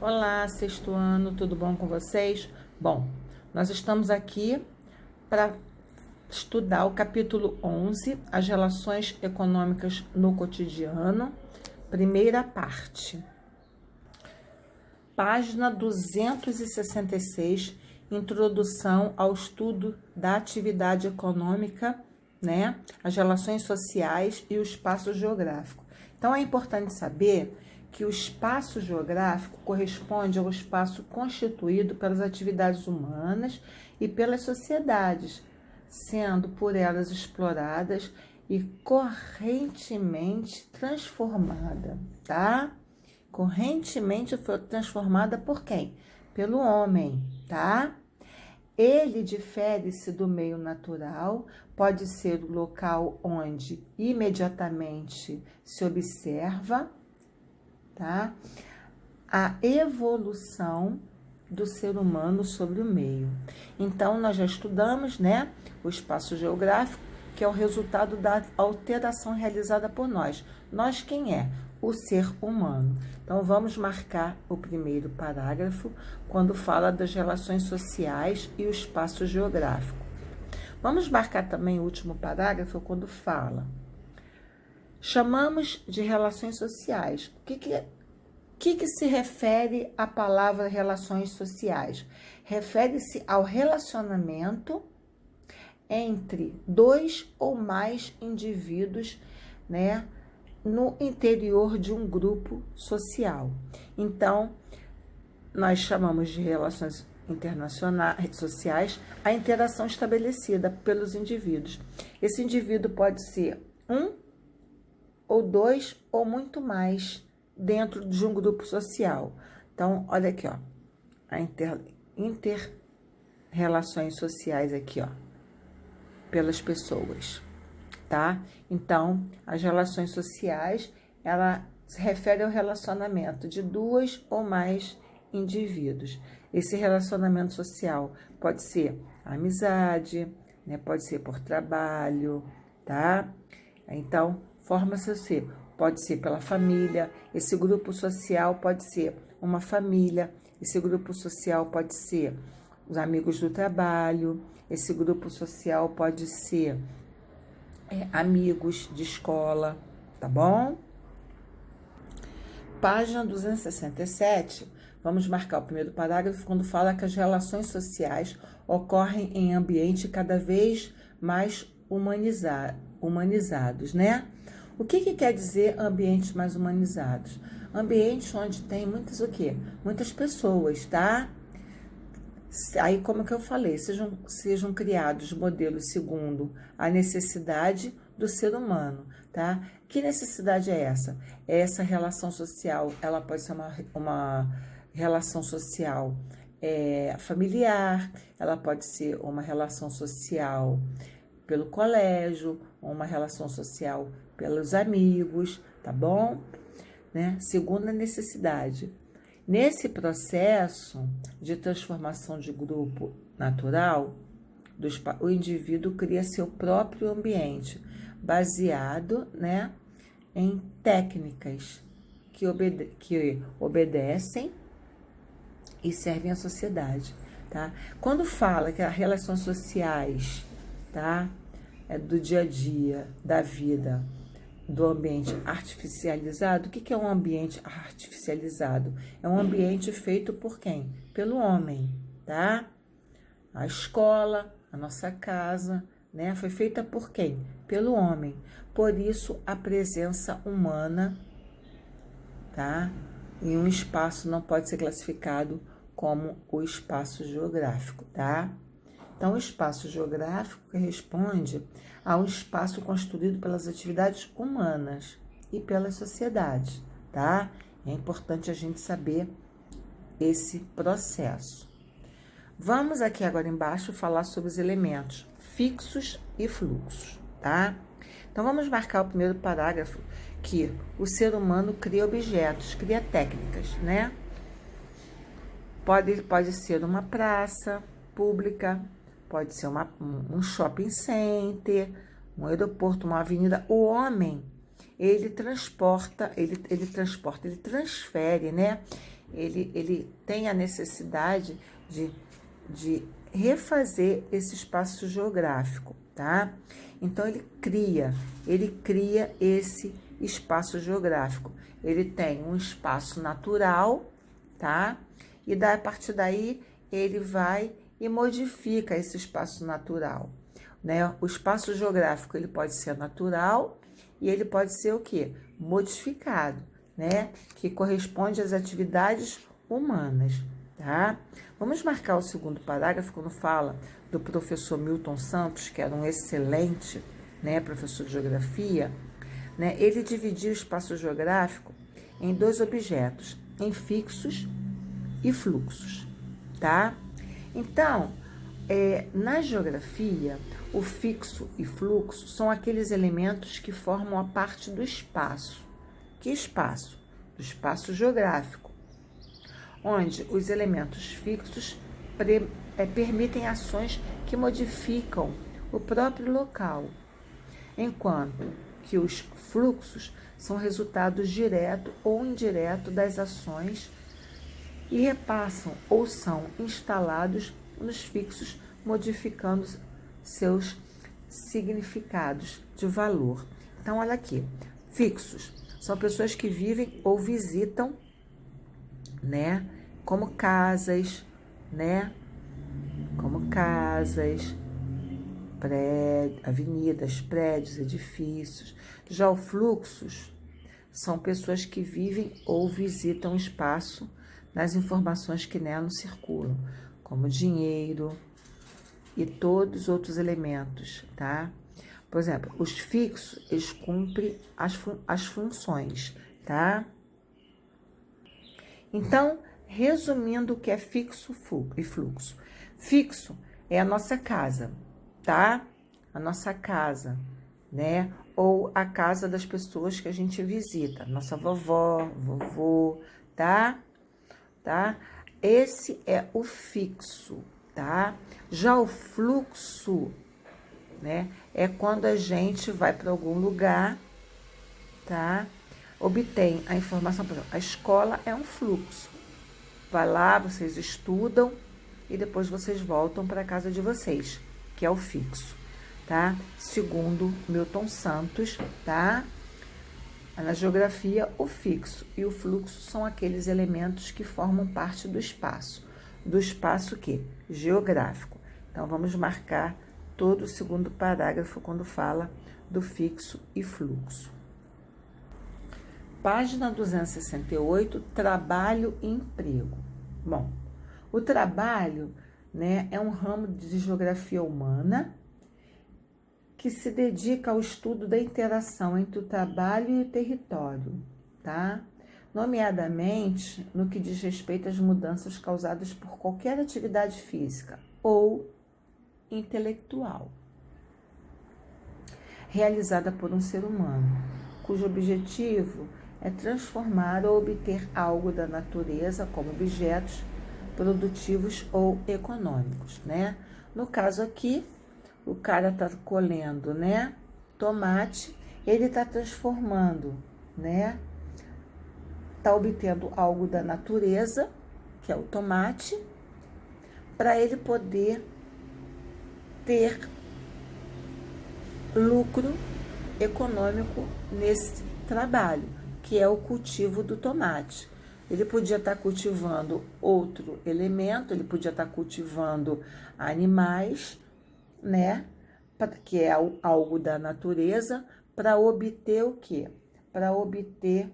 Olá, sexto ano, tudo bom com vocês? Bom, nós estamos aqui para estudar o capítulo 11, as relações econômicas no cotidiano, primeira parte. Página 266, introdução ao estudo da atividade econômica, né? As relações sociais e o espaço geográfico. Então, é importante saber que o espaço geográfico corresponde ao espaço constituído pelas atividades humanas e pelas sociedades, sendo por elas exploradas e correntemente transformada, tá? Correntemente foi transformada por quem? Pelo homem, tá? Ele difere-se do meio natural, pode ser o local onde imediatamente se observa, tá? A evolução do ser humano sobre o meio. Então, nós já estudamos, né, o espaço geográfico, que é o resultado da alteração realizada por nós. Nós quem é? O ser humano. Então, vamos marcar o primeiro parágrafo, quando fala das relações sociais e o espaço geográfico. Vamos marcar também o último parágrafo, quando fala. Chamamos de relações sociais. O que se refere à palavra relações sociais? Refere-se ao relacionamento entre dois ou mais indivíduos, né, no interior de um grupo social. Então, nós chamamos de relações internacionais, sociais, a interação estabelecida pelos indivíduos. Esse indivíduo pode ser um ou dois ou muito mais dentro de um grupo social. Então, olha aqui, ó, a inter-relações sociais aqui, ó, pelas pessoas, tá? Então, as relações sociais, ela se refere ao relacionamento de duas ou mais indivíduos. Esse relacionamento social pode ser amizade, né? Pode ser por trabalho, tá? Então, forma-se, pode ser pela família, esse grupo social pode ser uma família, esse grupo social pode ser os amigos do trabalho, esse grupo social pode ser amigos de escola, tá bom? Página 267, vamos marcar o primeiro parágrafo quando fala que as relações sociais ocorrem em ambiente cada vez mais humanizados, né? O que quer dizer ambientes mais humanizados? Ambientes onde tem muitas o quê? Muitas pessoas, tá? Aí, como que eu falei, sejam criados modelos segundo a necessidade do ser humano, tá? Que necessidade é essa? Essa relação social, ela pode ser uma relação social familiar, ela pode ser uma relação social pelo colégio, uma relação social pelos amigos, tá bom? Né? Segundo a necessidade. Nesse processo de transformação de grupo natural, o indivíduo cria seu próprio ambiente, baseado, né, em técnicas que obedecem e servem à sociedade, tá? Quando fala que as relações sociais, tá, do dia a dia, da vida, do ambiente artificializado, o que é um ambiente artificializado? É um ambiente feito por quem? Pelo homem, tá? A escola, a nossa casa, né? Foi feita por quem? Pelo homem. Por isso, a presença humana, tá? Em um espaço não pode ser classificado como o espaço geográfico, tá? Então, o espaço geográfico corresponde ao espaço construído pelas atividades humanas e pelas sociedades, tá? É importante a gente saber esse processo. Vamos aqui agora embaixo falar sobre os elementos fixos e fluxos, tá? Então, vamos marcar o primeiro parágrafo, que o ser humano cria objetos, cria técnicas, né? Pode ser uma praça pública, pode ser um shopping center, um aeroporto, uma avenida. O homem, ele transfere, né? ele tem a necessidade de refazer esse espaço geográfico, tá? Então, ele cria esse espaço geográfico. Ele tem um espaço natural, tá? E a partir daí, ele vai e modifica esse espaço natural, né? O espaço geográfico, ele pode ser natural e ele pode ser o quê? Modificado, né? Que corresponde às atividades humanas, tá? Vamos marcar o segundo parágrafo quando fala do professor Milton Santos, que era um excelente, né, professor de geografia, né? Ele dividiu o espaço geográfico em dois objetos, em fixos e fluxos, tá? Então, na geografia, o fixo e fluxo são aqueles elementos que formam a parte do espaço. Que espaço? Do espaço geográfico, onde os elementos fixos permitem ações que modificam o próprio local, enquanto que os fluxos são resultados direto ou indireto das ações e repassam ou são instalados nos fixos, modificando seus significados de valor. Então, olha aqui, fixos são pessoas que vivem ou visitam, né, como casas, né, como casas, avenidas, prédios, edifícios. Já os fluxos são pessoas que vivem ou visitam o espaço nas informações que nela circulam, como dinheiro e todos os outros elementos, tá? Por exemplo, os fixos, eles cumprem as funções, tá? Então, resumindo o que é fixo e fluxo. Fixo é a nossa casa, tá? A nossa casa, né? Ou a casa das pessoas que a gente visita, nossa vovó, vovô, tá? Tá? Esse é o fixo, tá? Já o fluxo, né? É quando a gente vai para algum lugar, tá? Obtém a informação, por exemplo, a escola é um fluxo. Vai lá, vocês estudam e depois vocês voltam para a casa de vocês, que é o fixo, tá? Segundo Milton Santos, tá? Na geografia, o fixo e o fluxo são aqueles elementos que formam parte do espaço. Do espaço que? Geográfico. Então, vamos marcar todo o segundo parágrafo quando fala do fixo e fluxo. Página 268, trabalho e emprego. Bom, o trabalho, né, é um ramo de geografia humana que se dedica ao estudo da interação entre o trabalho e o território, tá? Nomeadamente no que diz respeito às mudanças causadas por qualquer atividade física ou intelectual, realizada por um ser humano, cujo objetivo é transformar ou obter algo da natureza como objetos produtivos ou econômicos, né? No caso aqui, o cara está colhendo, né, tomate, ele está transformando, né, está obtendo algo da natureza, que é o tomate, para ele poder ter lucro econômico nesse trabalho, que é o cultivo do tomate. Ele podia estar cultivando outro elemento, ele podia estar cultivando animais, né, que é algo da natureza, para obter o quê? Para obter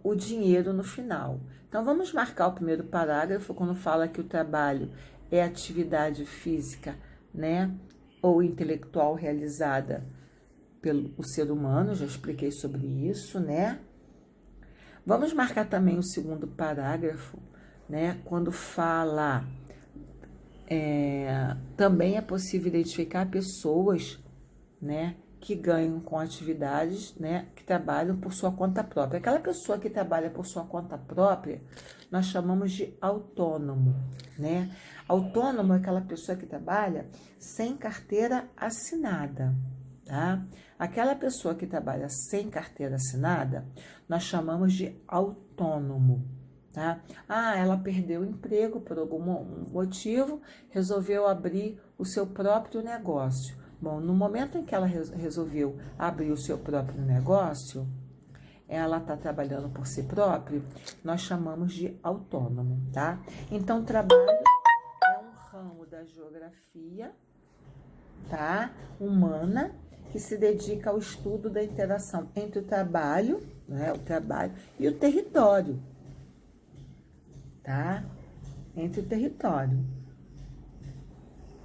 o dinheiro no final. Então, vamos marcar o primeiro parágrafo, quando fala que o trabalho é atividade física, né, ou intelectual realizada pelo ser humano, já expliquei sobre isso, né? Vamos marcar também o segundo parágrafo, né, quando fala... também é possível identificar pessoas, né, que ganham com atividades, né, que trabalham por sua conta própria. Aquela pessoa que trabalha por sua conta própria, nós chamamos de autônomo, né? Autônomo é aquela pessoa que trabalha sem carteira assinada, tá? Aquela pessoa que trabalha sem carteira assinada, nós chamamos de autônomo, tá? Ah, ela perdeu o emprego por algum motivo, resolveu abrir o seu próprio negócio. Bom, no momento em que ela resolveu abrir o seu próprio negócio, ela está trabalhando por si própria, nós chamamos de autônomo, tá? Então, trabalho é um ramo da geografia, tá? Humana, que se dedica ao estudo da interação entre o trabalho, né? O trabalho e o território, tá? Entre o território.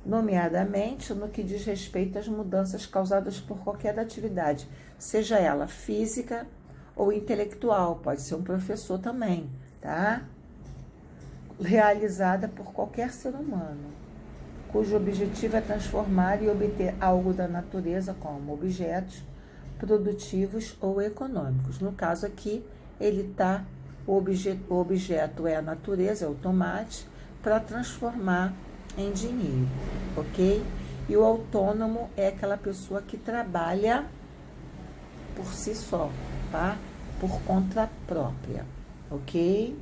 Nomeadamente no que diz respeito às mudanças causadas por qualquer atividade, seja ela física ou intelectual, pode ser um professor também, tá? Realizada por qualquer ser humano, cujo objetivo é transformar e obter algo da natureza como objetos produtivos ou econômicos. No caso aqui, o objeto é a natureza, é o tomate, para transformar em dinheiro, ok? E o autônomo é aquela pessoa que trabalha por si só, tá? Por conta própria, ok?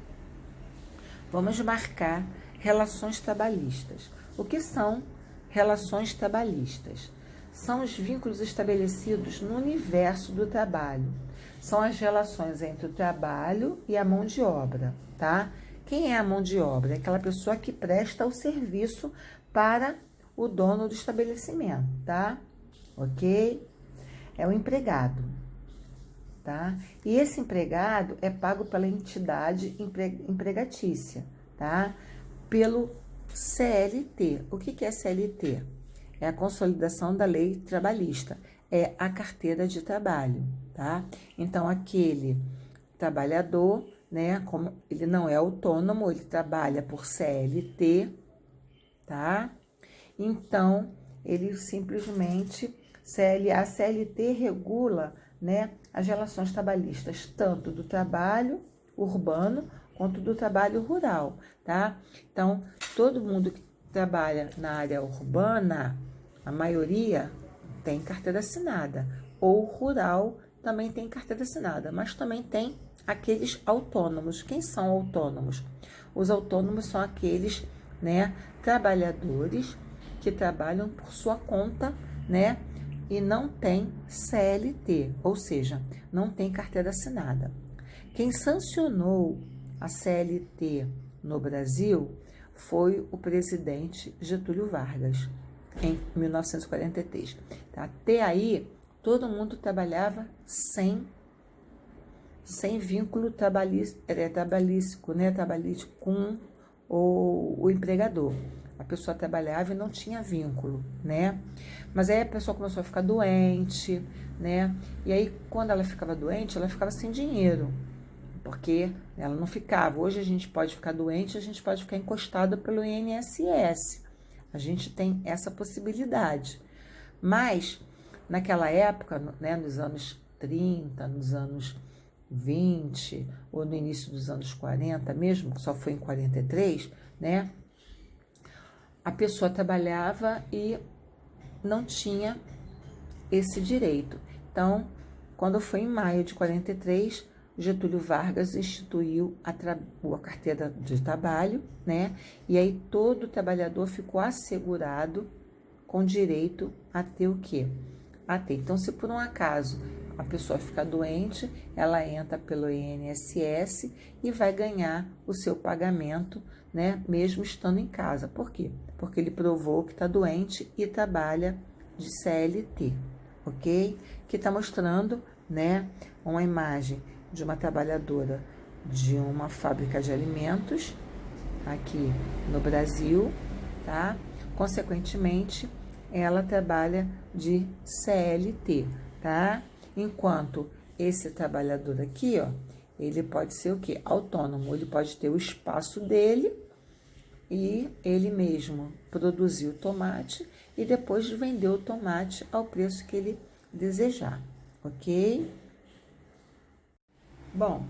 Vamos marcar relações trabalhistas. O que são relações trabalhistas? São os vínculos estabelecidos no universo do trabalho. São as relações entre o trabalho e a mão de obra, tá? Quem é a mão de obra? É aquela pessoa que presta o serviço para o dono do estabelecimento, tá? Ok? É o empregado, tá? E esse empregado é pago pela entidade empregatícia, tá? Pelo CLT. O que é CLT? É a consolidação da lei trabalhista, é a carteira de trabalho, tá? Então, aquele trabalhador, né, como ele não é autônomo, ele trabalha por CLT, tá? Então, ele simplesmente, a CLT regula, né, as relações trabalhistas, tanto do trabalho urbano quanto do trabalho rural, tá? Então, todo mundo que trabalha na área urbana, a maioria tem carteira assinada, ou rural também tem carteira assinada, mas também tem aqueles autônomos. Quem são autônomos? Os autônomos são aqueles, né, trabalhadores que trabalham por sua conta, né, e não tem CLT, ou seja, não tem carteira assinada. Quem sancionou a CLT no Brasil foi o presidente Getúlio Vargas, em 1943. Até aí, todo mundo trabalhava sem vínculo trabalhístico, né? Trabalhístico com o empregador. A pessoa trabalhava e não tinha vínculo, né? Mas aí a pessoa começou a ficar doente, né? E aí, quando ela ficava doente, ela ficava sem dinheiro, porque ela não ficava. Hoje a gente pode ficar doente, a gente pode ficar encostado pelo INSS. A gente tem essa possibilidade. Mas, naquela época, né, nos anos 30, nos anos 20, ou no início dos anos 40 mesmo, que só foi em 43, né? A pessoa trabalhava e não tinha esse direito. Então, quando foi em maio de 43, Getúlio Vargas instituiu a carteira de trabalho, né? E aí todo trabalhador ficou assegurado com direito a ter o quê? A ter. Então, se por um acaso a pessoa ficar doente, ela entra pelo INSS e vai ganhar o seu pagamento, né? Mesmo estando em casa. Por quê? Porque ele provou que está doente e trabalha de CLT, ok? Que está mostrando, né, uma imagem de uma trabalhadora de uma fábrica de alimentos aqui no Brasil, tá? Consequentemente, ela trabalha de CLT, tá? Enquanto esse trabalhador aqui, ó, ele pode ser o quê? Autônomo, ele pode ter o espaço dele e ele mesmo produzir o tomate e depois vender o tomate ao preço que ele desejar, ok? Bom,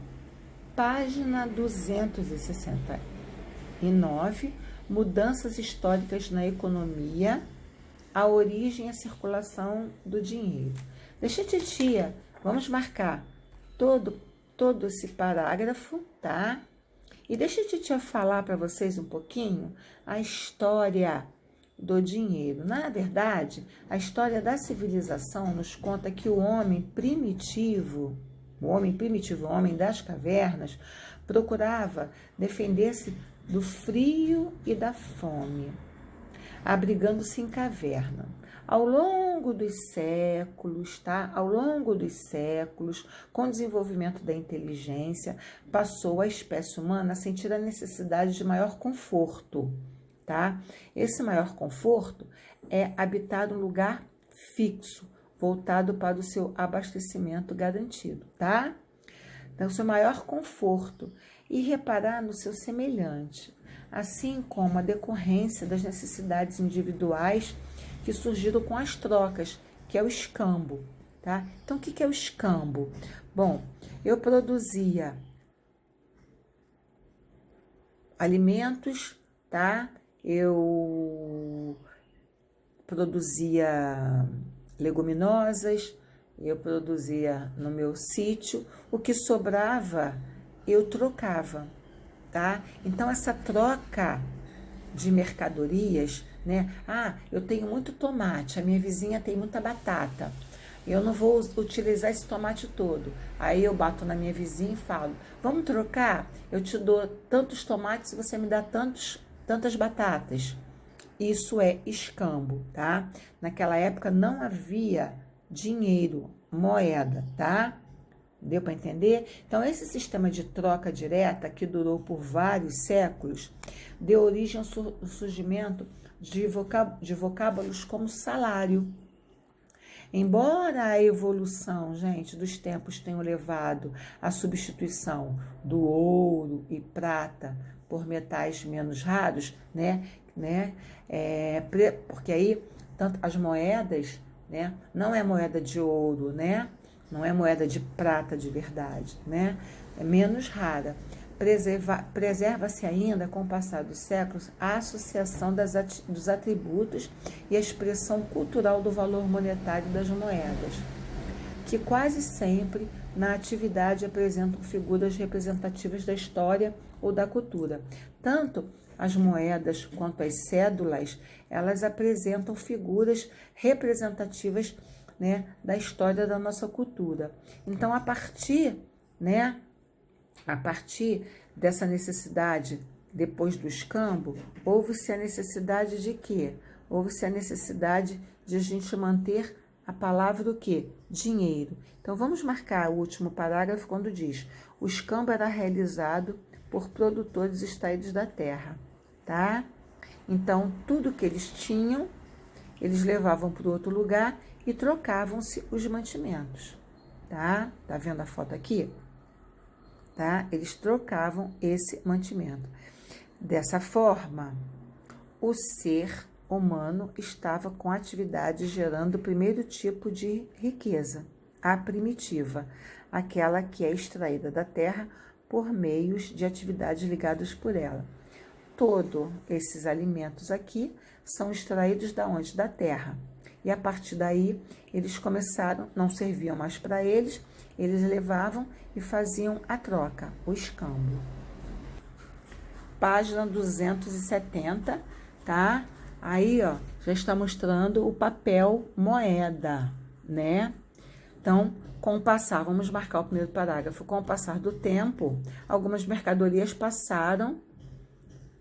página 269, mudanças históricas na economia a origem e a circulação do dinheiro. Deixa a titia, vamos marcar todo esse parágrafo, tá? E deixa a titia falar para vocês um pouquinho a história do dinheiro. Na verdade, a história da civilização nos conta que o homem primitivo, o homem das cavernas, procurava defender-se do frio e da fome, abrigando-se em caverna. Ao longo dos séculos, tá? Ao longo dos séculos, com o desenvolvimento da inteligência, passou a espécie humana a sentir a necessidade de maior conforto, tá? Esse maior conforto é habitar um lugar fixo, voltado para o seu abastecimento garantido, tá? Então, seu maior conforto e reparar no seu semelhante, assim como a decorrência das necessidades individuais que surgiram com as trocas, que é o escambo, tá? Então, o que é o escambo? Bom, eu produzia alimentos, tá? Eu produzia leguminosas, eu produzia no meu sítio, o que sobrava eu trocava, tá? Então, essa troca de mercadorias, né? Ah, eu tenho muito tomate, a minha vizinha tem muita batata, eu não vou utilizar esse tomate todo. Aí eu bato na minha vizinha e falo, vamos trocar? Eu te dou tantos tomates e você me dá tantas batatas. Isso é escambo, tá? Naquela época não havia dinheiro, moeda, tá? Deu para entender? Então, esse sistema de troca direta, que durou por vários séculos, deu origem ao surgimento de vocábulos como salário. Embora a evolução, gente, dos tempos tenham levado à substituição do ouro e prata por metais menos raros, né? Porque aí, tanto as moedas, né? Não é moeda de ouro, né? Não é moeda de prata de verdade, né? É menos rara. Preserva-se ainda, com o passar dos séculos, a associação dos atributos e a expressão cultural do valor monetário das moedas, que quase sempre na atividade apresentam figuras representativas da história ou da cultura. Tanto as moedas quanto as cédulas, elas apresentam figuras representativas, né, da história da nossa cultura. Então, a partir dessa necessidade, depois do escambo, houve-se a necessidade de quê? Houve-se a necessidade de a gente manter a palavra o quê? Dinheiro. Então, vamos marcar o último parágrafo quando diz: o escambo era realizado por produtores extraídos da terra, tá? Então, tudo que eles tinham, eles levavam para outro lugar e trocavam-se os mantimentos, tá? Tá vendo a foto aqui? Tá? Eles trocavam esse mantimento. Dessa forma, o ser humano estava com atividade gerando o primeiro tipo de riqueza, a primitiva, aquela que é extraída da terra por meios de atividades ligadas por ela. Todos esses alimentos aqui são extraídos da onde? Da terra. E a partir daí, eles começaram, não serviam mais para eles levavam e faziam a troca, o escambo. Página 270, tá? Aí, ó, já está mostrando o papel moeda, né? Então, com o passar, vamos marcar o primeiro parágrafo. Com o passar do tempo, algumas mercadorias passaram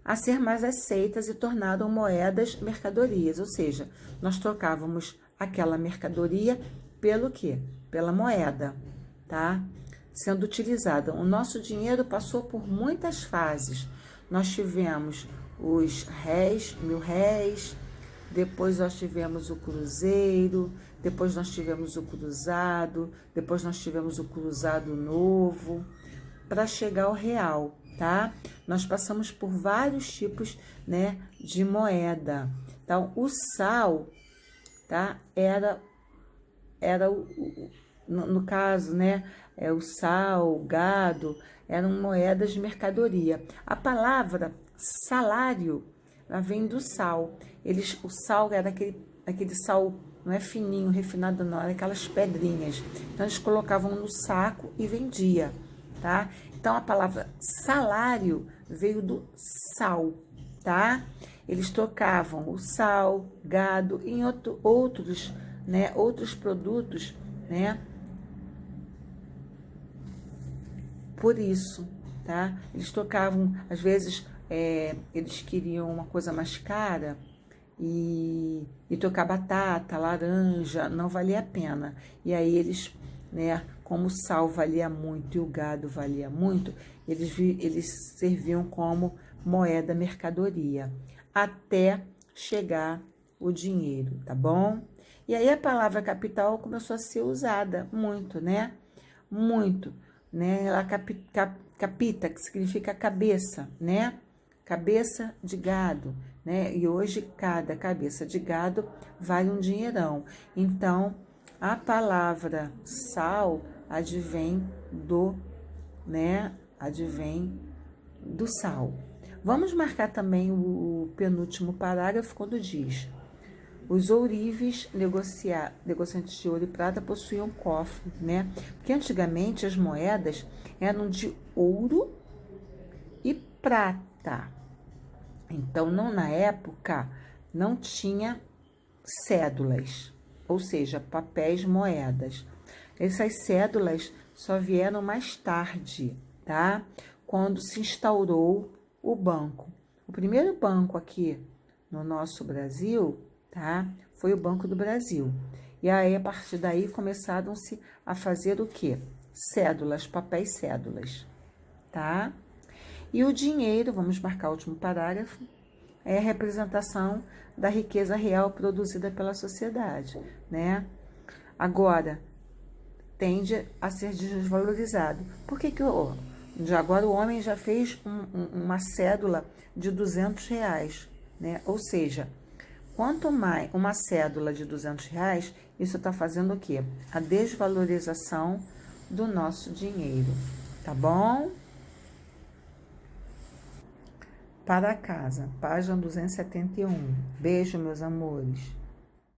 a ser mais aceitas e tornaram moedas mercadorias, ou seja, nós trocávamos aquela mercadoria pelo quê? Pela moeda, tá? Sendo utilizada. O nosso dinheiro passou por muitas fases. Nós tivemos os réis, 1000 réis, depois nós tivemos o cruzeiro, depois nós tivemos o cruzado, depois nós tivemos o cruzado novo, para chegar ao real, tá? Nós passamos por vários tipos, né, de moeda. Então, o sal, tá? No caso, né, o sal, o gado, eram moedas de mercadoria. A palavra salário, ela vem do sal. O sal era aquele aquele sal, não é fininho, refinado não, era aquelas pedrinhas. Então, eles colocavam no saco e vendia, tá? Então, a palavra salário veio do sal, tá? Eles trocavam o sal, gado em outros, né, outros produtos, né? Por isso, tá? Eles trocavam, às vezes, eles queriam uma coisa mais cara e trocar batata, laranja, não valia a pena. E aí eles, né, como o sal valia muito e o gado valia muito, eles serviam como moeda, mercadoria, até chegar o dinheiro, tá bom? E aí a palavra capital começou a ser usada muito, né? Muito, né? Ela capita, que significa cabeça, né? Cabeça de gado, né? E hoje cada cabeça de gado vale um dinheirão. Então, a palavra sal advém do, né? Advém do sal. Vamos marcar também o penúltimo parágrafo quando diz: os ourives negociantes de ouro e prata possuíam cofre, né? Porque antigamente as moedas eram de ouro e prata. Então, na época, não tinha cédulas, ou seja, papéis, moedas. Essas cédulas só vieram mais tarde, tá? Quando se instaurou o banco. O primeiro banco aqui no nosso Brasil, tá? Foi o Banco do Brasil. E aí, a partir daí, começaram-se a fazer o quê? Cédulas, papéis cédulas, tá? E o dinheiro, vamos marcar o último parágrafo, é a representação da riqueza real produzida pela sociedade, né? Agora, tende a ser desvalorizado. Por que agora o homem já fez uma cédula de R$ 200, né? Ou seja, quanto mais uma cédula de R$ 200, isso está fazendo o quê? A desvalorização do nosso dinheiro, tá bom? Para casa, página 271. Beijo, meus amores.